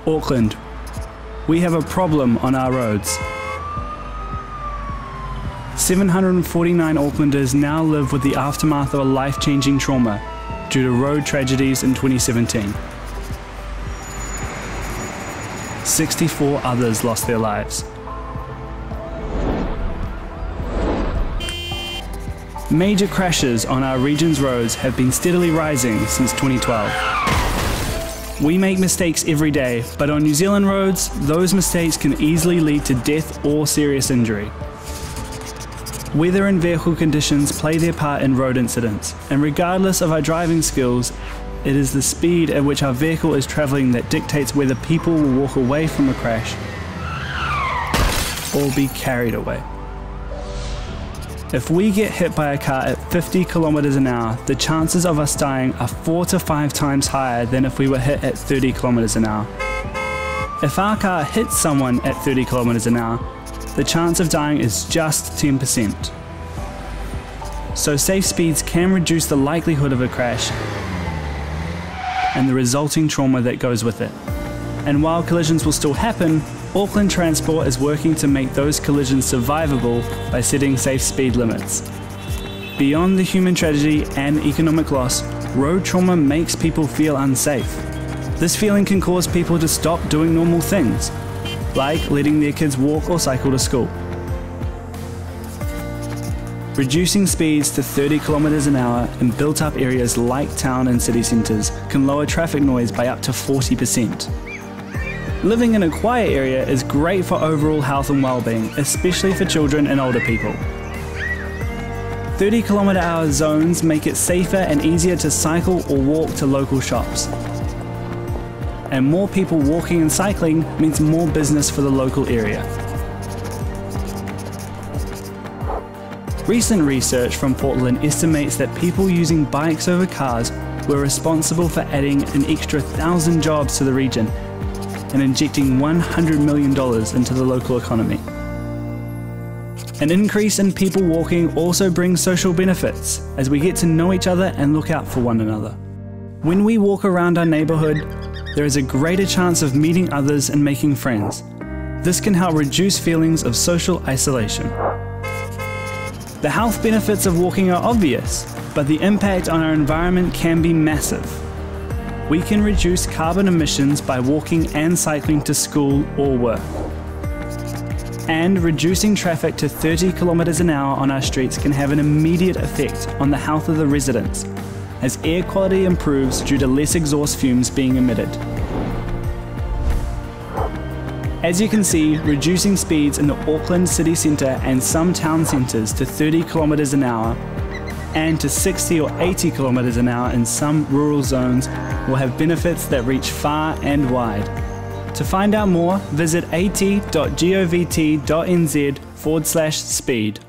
Auckland. We have a problem on our roads. 749 Aucklanders now live with the aftermath of a life-changing trauma due to road tragedies in 2017. 64 others lost their lives. Major crashes on our region's roads have been steadily rising since 2012. We make mistakes every day, but on New Zealand roads, those mistakes can easily lead to death or serious injury. Weather and vehicle conditions play their part in road incidents, and regardless of our driving skills, it is the speed at which our vehicle is travelling that dictates whether people will walk away from a crash or be carried away. If we get hit by a car at 50 kilometers an hour, the chances of us dying are 4 to 5 times higher than if we were hit at 30 kilometers an hour. If our car hits someone at 30 kilometers an hour, the chance of dying is just 10%. So safe speeds can reduce the likelihood of a crash and the resulting trauma that goes with it. And while collisions will still happen, Auckland Transport is working to make those collisions survivable by setting safe speed limits. Beyond the human tragedy and economic loss, road trauma makes people feel unsafe. This feeling can cause people to stop doing normal things, like letting their kids walk or cycle to school. Reducing speeds to 30 kilometers an hour in built-up areas like town and city centres can lower traffic noise by up to 40%. Living in a quiet area is great for overall health and well-being, especially for children and older people. 30 km/h zones make it safer and easier to cycle or walk to local shops. And more people walking and cycling means more business for the local area. Recent research from Portland estimates that people using bikes over cars were responsible for adding an extra 1,000 jobs to the region and injecting $100 million into the local economy. An increase in people walking also brings social benefits, as we get to know each other and look out for one another. When we walk around our neighbourhood, there is a greater chance of meeting others and making friends. This can help reduce feelings of social isolation. The health benefits of walking are obvious, but the impact on our environment can be massive. We can reduce carbon emissions by walking and cycling to school or work. And reducing traffic to 30 kilometers an hour on our streets can have an immediate effect on the health of the residents, as air quality improves due to less exhaust fumes being emitted. As you can see, reducing speeds in the Auckland city centre and some town centres to 30 kilometers an hour and to 60 or 80 kilometers an hour in some rural zones will have benefits that reach far and wide. To find out more, visit AT.govt.nz/speed.